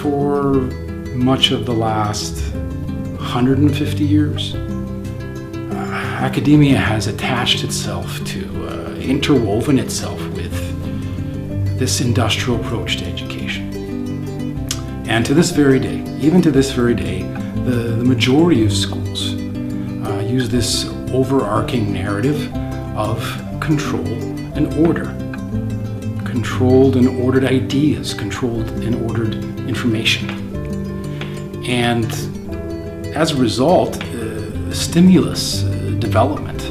For much of the last 150 years, academia has attached itself to, interwoven itself with this industrial approach to education. And to this very day, even to this very day, the majority of schools use this overarching narrative of control and order. Controlled and ordered ideas, controlled and ordered information. And as a result, stimulus development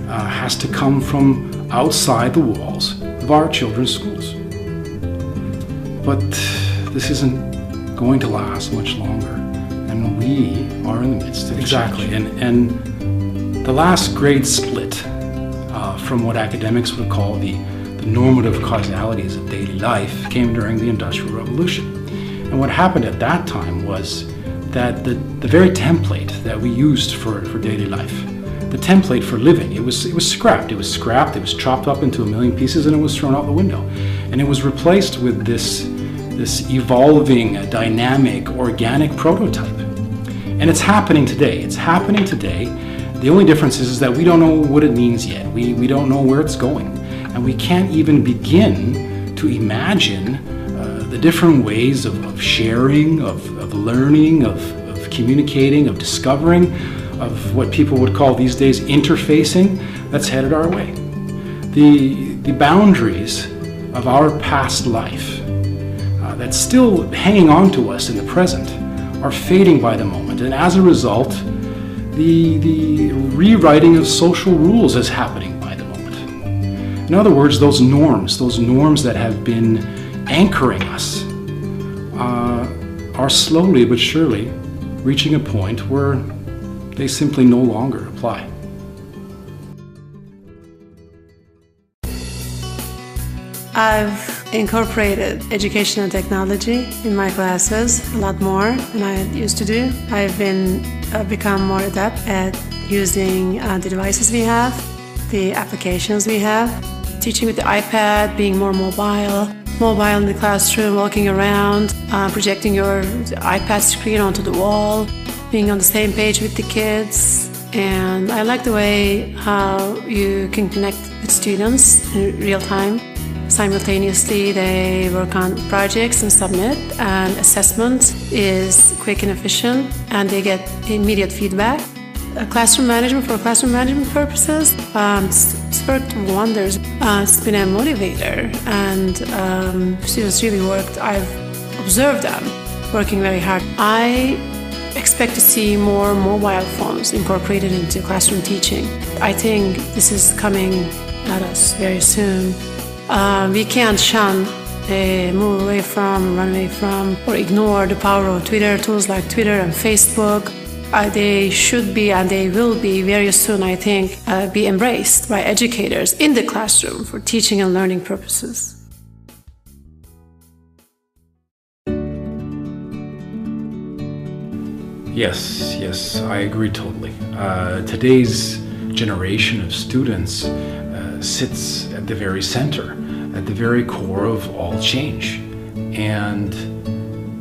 has to come from outside the walls of our children's schools. But this isn't going to last much longer, and we are in the midst of exactly. And the last great split from what academics would call the normative causalities of daily life came during the Industrial Revolution. And what happened at that time was that the very template that we used for daily life, the template for living, it was scrapped. It was chopped up into a million pieces, and it was thrown out the window. And it was replaced with this evolving, dynamic, organic prototype. And it's happening today. The only difference is that we don't know what it means yet. We don't know where it's going. And we can't even begin to imagine the different ways of sharing, of learning, of communicating, of discovering, of what people would call these days interfacing, that's headed our way. The boundaries of our past life that's still hanging on to us in the present are fading by the moment. And as a result, the rewriting of social rules is happening by the moment. In other words, those norms that have been anchoring us are slowly but surely reaching a point where they simply no longer apply. I've incorporated education and technology in my classes a lot more than I used to do. I've become more adept at using the devices we have, the applications we have, teaching with the iPad, being more mobile in the classroom, walking around, projecting your iPad screen onto the wall, being on the same page with the kids. And I like the way how you can connect with students in real time. Simultaneously, they work on projects and submit, and assessment is quick and efficient, and they get immediate feedback. Classroom management for classroom management purposes, it's worked wonders. It's been a motivator, and students really worked. I've observed them working very hard. I expect to see more mobile phones incorporated into classroom teaching. I think this is coming at us very soon. We can't move away from, run away from, or ignore the power of Twitter, tools like Twitter and Facebook. they should be and they will be very soon, I think, be embraced by educators in the classroom for teaching and learning purposes. Yes, I agree totally. Today's generation of students sits at the very center, at the very core of all change. And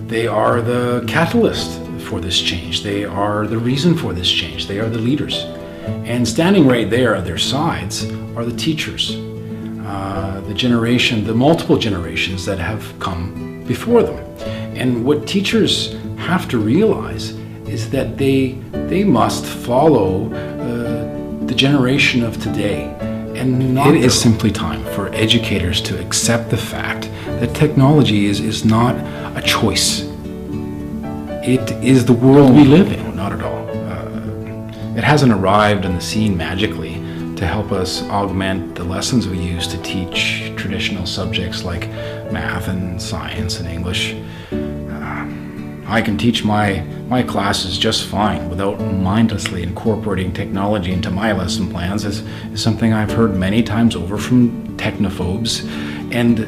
they are the catalyst for this change. They are the reason for this change. They are the leaders. And standing right there at their sides are the teachers, the multiple generations that have come before them. And what teachers have to realize is that they must follow the generation of today. And it is simply time for educators to accept the fact that technology is not a choice. It is the world we live in, not at all. It hasn't arrived on the scene magically to help us augment the lessons we use to teach traditional subjects like math and science and English. I can teach my classes just fine without mindlessly incorporating technology into my lesson plans is something I've heard many times over from technophobes. And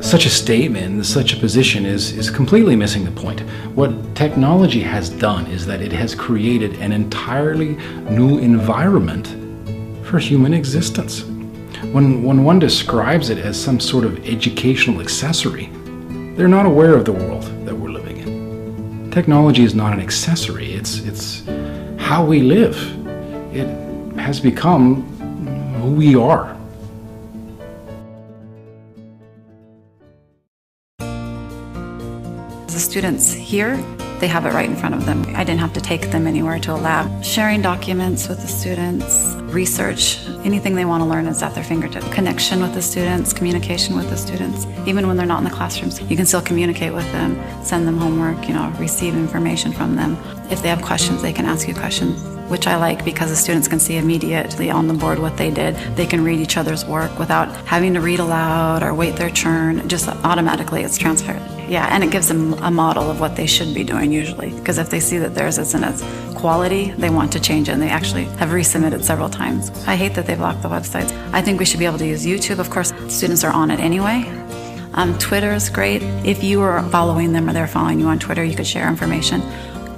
such a statement, such a position is completely missing the point. What technology has done is that it has created an entirely new environment for human existence. When one describes it as some sort of educational accessory, they're not aware of the world that we're living in. Technology is not an accessory, it's how we live. It has become who we are. The students here, they have it right in front of them. I didn't have to take them anywhere to a lab. Sharing documents with the students, research, anything they want to learn is at their fingertips. Connection with the students, communication with the students. Even when they're not in the classrooms, you can still communicate with them, send them homework, receive information from them. If they have questions, they can ask you questions, which I like because the students can see immediately on the board what they did. They can read each other's work without having to read aloud or wait their turn. Just automatically it's transferred. Yeah, and it gives them a model of what they should be doing usually. Because if they see that theirs isn't as quality, they want to change it, and they actually have resubmitted several times. I hate that they've locked the websites. I think we should be able to use YouTube. Of course, students are on it anyway. Twitter is great. If you are following them or they're following you on Twitter, you could share information.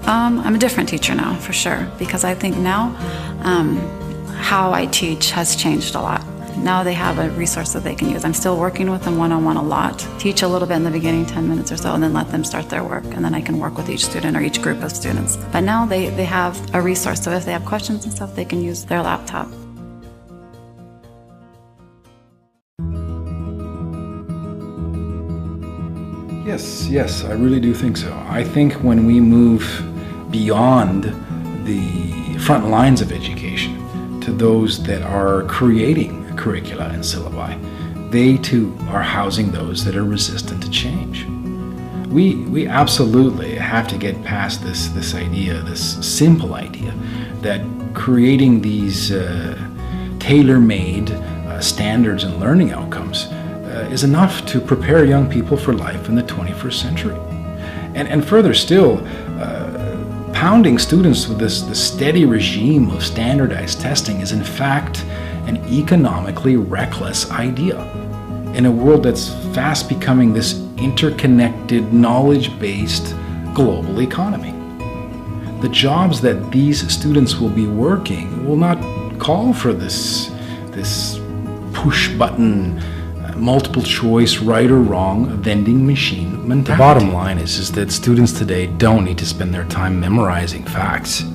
I'm a different teacher now, for sure, because I think now how I teach has changed a lot. Now they have a resource that they can use. I'm still working with them one-on-one a lot. Teach a little bit in the beginning, 10 minutes or so, and then let them start their work. And then I can work with each student or each group of students. But now they have a resource, so if they have questions and stuff, they can use their laptop. Yes, I really do think so. I think when we move beyond the front lines of education to those that are creating curricula and syllabi, they too are housing those that are resistant to change. We absolutely have to get past this idea, this simple idea, that creating these tailor-made standards and learning outcomes is enough to prepare young people for life in the 21st century. And further still, pounding students with this steady regime of standardized testing is in fact an economically reckless idea in a world that's fast becoming this interconnected, knowledge-based global economy. The jobs that these students will be working will not call for this push-button, multiple choice, right or wrong, vending machine mentality. The bottom line is that students today don't need to spend their time memorizing facts.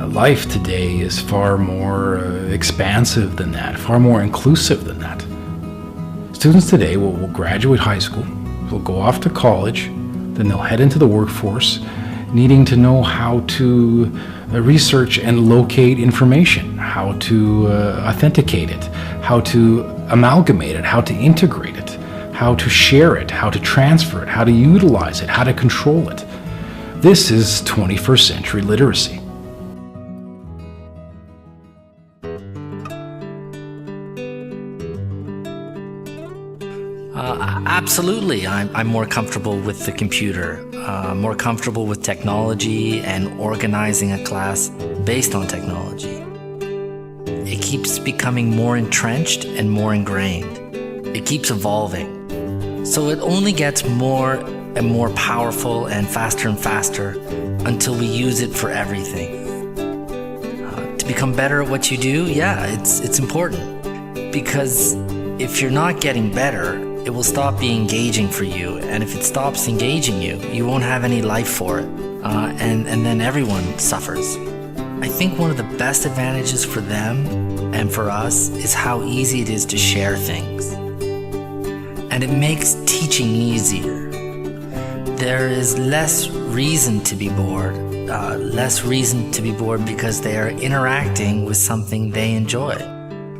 Life today is far more expansive than that, far more inclusive than that. Students today will graduate high school, they'll go off to college, then they'll head into the workforce, needing to know how to research and locate information, how to authenticate it, how to amalgamate it, how to integrate it, how to share it, how to transfer it, how to utilize it, how to control it. This is 21st century literacy. Absolutely, I'm more comfortable with the computer. more comfortable with technology and organizing a class based on technology. It keeps becoming more entrenched and more ingrained. It keeps evolving. So it only gets more and more powerful and faster until we use it for everything. To become better at what you do, yeah, it's important. Because if you're not getting better, it will stop being engaging for you. And if it stops engaging you, you won't have any life for it. And then everyone suffers. I think one of the best advantages for them and for us is how easy it is to share things. And it makes teaching easier. There is less reason to be bored. Because they are interacting with something they enjoy,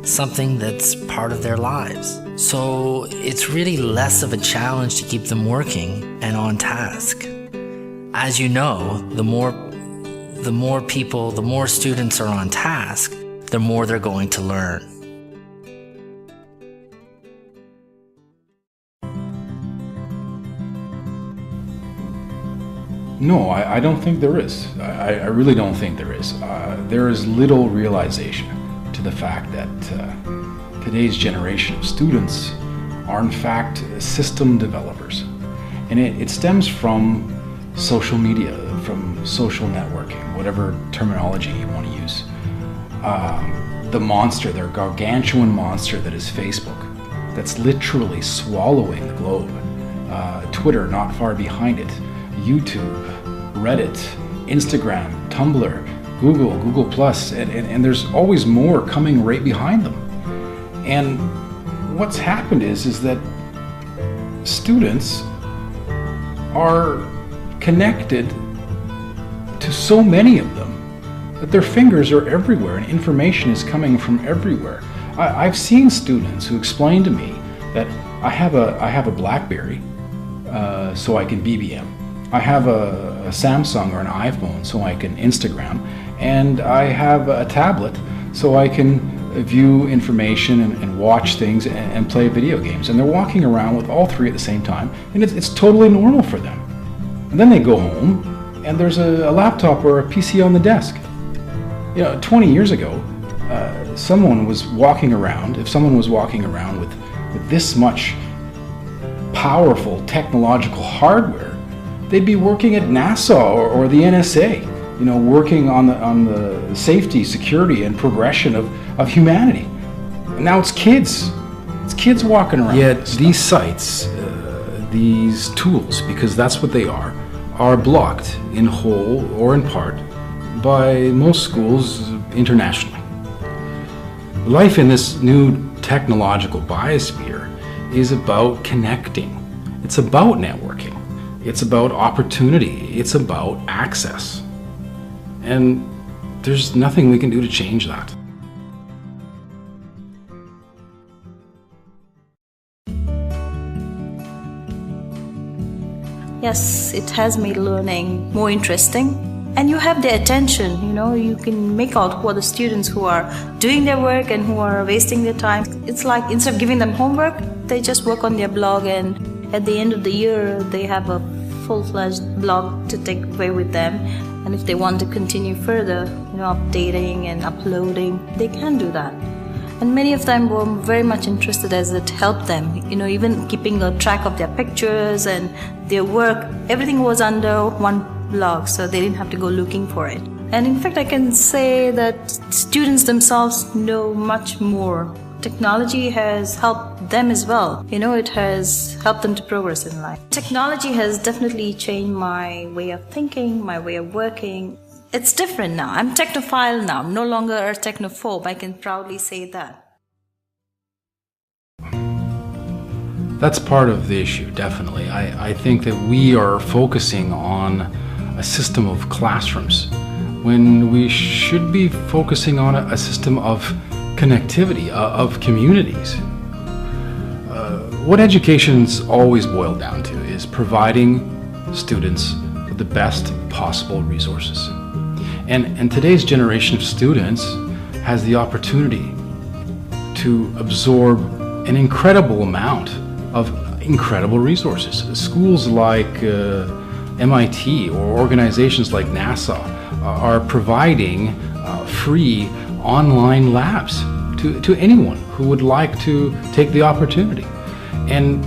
something that's part of their lives. So it's really less of a challenge to keep them working and on task. As you know, the more students are on task, the more they're going to learn. No, I don't think there is. I really don't think there is. There is little realization to the fact that today's generation of students are in fact system developers. And it stems from social media, from social networking, whatever terminology you want to use. The gargantuan monster that is Facebook, that's literally swallowing the globe. Twitter not far behind it. YouTube, Reddit, Instagram, Tumblr, Google Plus, and there's always more coming right behind them. And what's happened is that students are connected to so many of them that their fingers are everywhere and information is coming from everywhere. I've seen students who explain to me that I have a BlackBerry, so I can BBM. I have a Samsung or an iPhone so I can Instagram, and I have a tablet so I can view information and watch things and play video games. And they're walking around with all three at the same time, and it's totally normal for them. And then they go home and there's a laptop or a PC on the desk. 20 years ago, if someone was walking around with this much powerful technological hardware, they'd be working at NASA or the NSA, working on the safety, security, and progression of humanity. And now it's kids walking around. Yet these sites, these tools, because that's what they are blocked in whole or in part by most schools internationally. Life in this new technological biosphere is about connecting. It's about networking. It's about opportunity. It's about access. And there's nothing we can do to change that. Yes, it has made learning more interesting. And you have their attention, you can make out who are the students who are doing their work and who are wasting their time. It's like instead of giving them homework, they just work on their blog, and at the end of the year, they have a full-fledged blog to take away with them. And if they want to continue further, updating and uploading, they can do that. And many of them were very much interested as it helped them, even keeping a track of their pictures and their work. Everything was under one blog, so they didn't have to go looking for it. And in fact, I can say that students themselves know much more. Technology has helped them as well. It has helped them to progress in life. Technology has definitely changed my way of thinking, my way of working. It's different now. I'm technophile now. I'm no longer a technophobe. I can proudly say that. That's part of the issue, definitely. I think that we are focusing on a system of classrooms when we should be focusing on a system of connectivity, of communities. What education's always boiled down to is providing students with the best possible resources. And today's generation of students has the opportunity to absorb an incredible amount of incredible resources. Schools like MIT or organizations like NASA are providing free online labs to anyone who would like to take the opportunity. And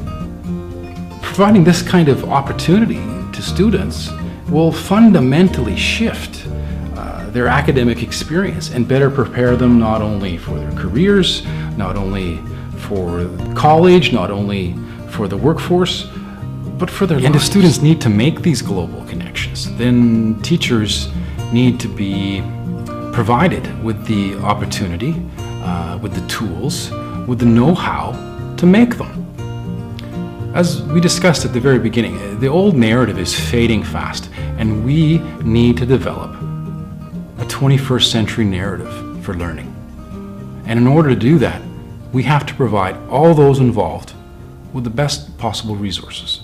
providing this kind of opportunity to students will fundamentally shift their academic experience and better prepare them not only for their careers, not only for college, not only for the workforce, but for their lives. And if students need to make these global connections, then teachers need to be provided with the opportunity, with the tools, with the know-how to make them. As we discussed at the very beginning, the old narrative is fading fast, and we need to develop a 21st century narrative for learning. And in order to do that, we have to provide all those involved with the best possible resources.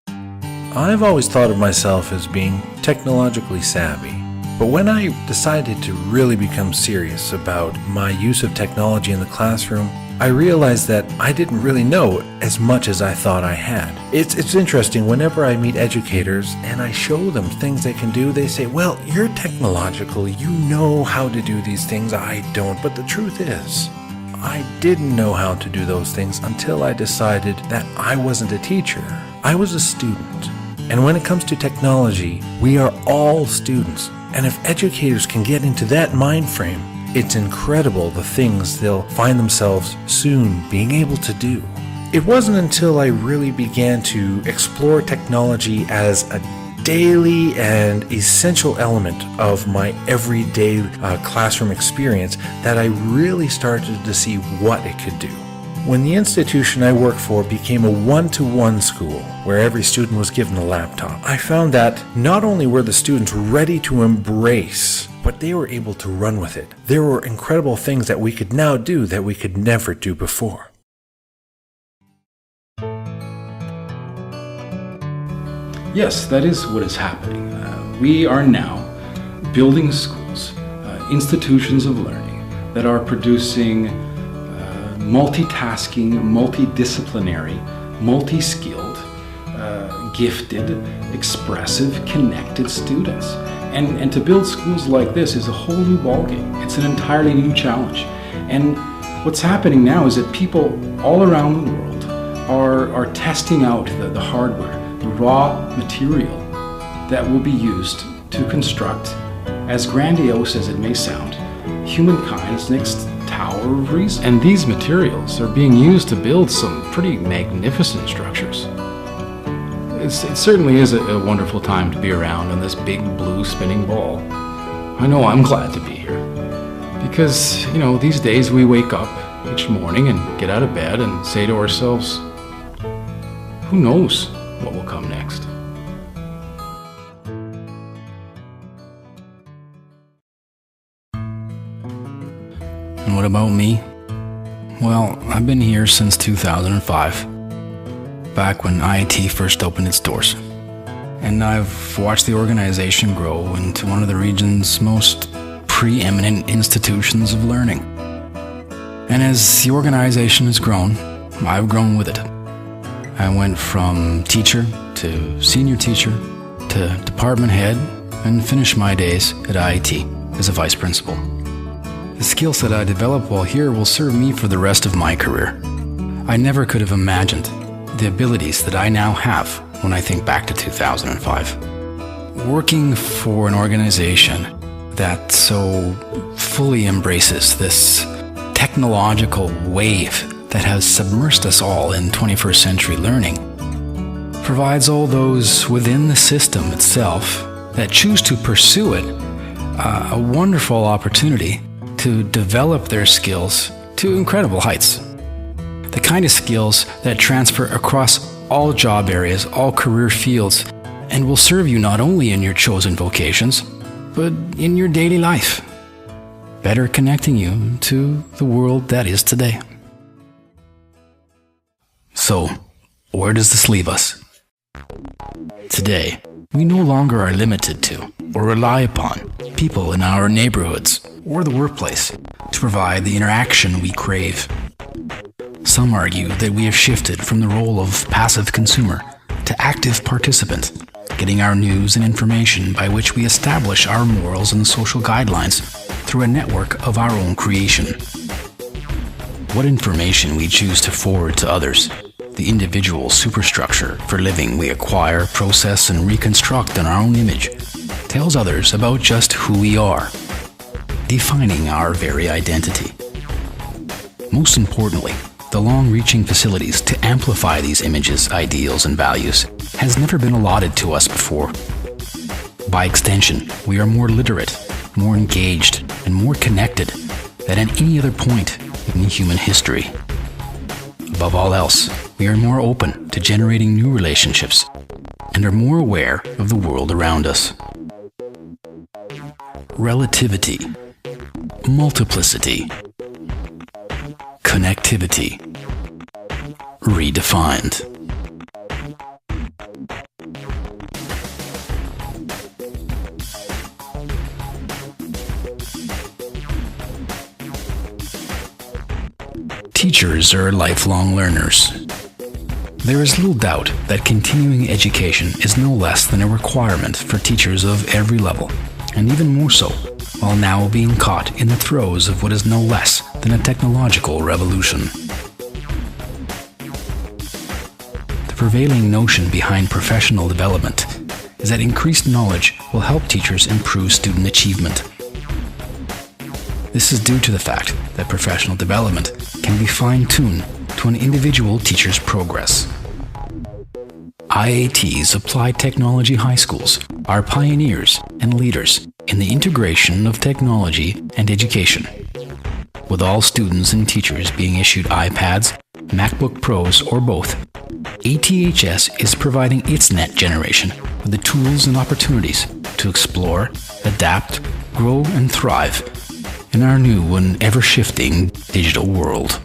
I've always thought of myself as being technologically savvy, but when I decided to really become serious about my use of technology in the classroom, I realized that I didn't really know as much as I thought I had. It's interesting, whenever I meet educators and I show them things they can do, they say, well, you're technological, you know how to do these things, I don't. But the truth is, I didn't know how to do those things until I decided that I wasn't a teacher, I was a student. And when it comes to technology, we are all students. And if educators can get into that mind frame, it's incredible the things they'll find themselves soon being able to do. It wasn't until I really began to explore technology as a daily and essential element of my everyday classroom experience that I really started to see what it could do. When the institution I worked for became a one-to-one school, where every student was given a laptop, I found that not only were the students ready to embrace, but they were able to run with it. There were incredible things that we could now do that we could never do before. Yes, that is what is happening. We are now building schools, institutions of learning that are producing multitasking, multidisciplinary, multi-skilled, gifted, expressive, connected students. And to build schools like this is a whole new ballgame. It's an entirely new challenge. And what's happening now is that people all around the world are testing out the hardware, the raw material that will be used to construct, as grandiose as it may sound, humankind's next Tower of Reason. And these materials are being used to build some pretty magnificent structures. It certainly is a wonderful time to be around on this big blue spinning ball. I know I'm glad to be here. Because, these days we wake up each morning and get out of bed and say to ourselves, who knows what will come next? And what about me? Well, I've been here since 2005, back when IIT first opened its doors. And I've watched the organization grow into one of the region's most preeminent institutions of learning. And as the organization has grown, I've grown with it. I went from teacher to senior teacher to department head and finished my days at IIT as a vice principal. The skill set I developed while here will serve me for the rest of my career. I never could have imagined the abilities that I now have when I think back to 2005. Working for an organization that so fully embraces this technological wave that has submersed us all in 21st century learning provides all those within the system itself that choose to pursue it a wonderful opportunity to develop their skills to incredible heights. The kind of skills that transfer across all job areas, all career fields, and will serve you not only in your chosen vocations, but in your daily life, better connecting you to the world that is today. So, where does this leave us? Today, we no longer are limited to or rely upon people in our neighborhoods or the workplace to provide the interaction we crave. Some argue that we have shifted from the role of passive consumer to active participant, getting our news and information by which we establish our morals and social guidelines through a network of our own creation. What information we choose to forward to others, the individual superstructure for living we acquire, process, and reconstruct in our own image, tells others about just who we are, defining our very identity. Most importantly, the long-reaching facilities to amplify these images, ideals, and values has never been allotted to us before. By extension, we are more literate, more engaged, and more connected than at any other point in human history. Above all else, we are more open to generating new relationships and are more aware of the world around us. Relativity, multiplicity, connectivity, redefined. Teachers are lifelong learners. There is little doubt that continuing education is no less than a requirement for teachers of every level, and even more so, while now being caught in the throes of what is no less than a technological revolution. The prevailing notion behind professional development is that increased knowledge will help teachers improve student achievement. This is due to the fact that professional development can be fine-tuned to an individual teacher's progress. IAT's Applied Technology High Schools are pioneers and leaders in the integration of technology and education, with all students and teachers being issued iPads, MacBook Pros, or both. ATHS is providing its next generation with the tools and opportunities to explore, adapt, grow, and thrive in our new and ever-shifting digital world.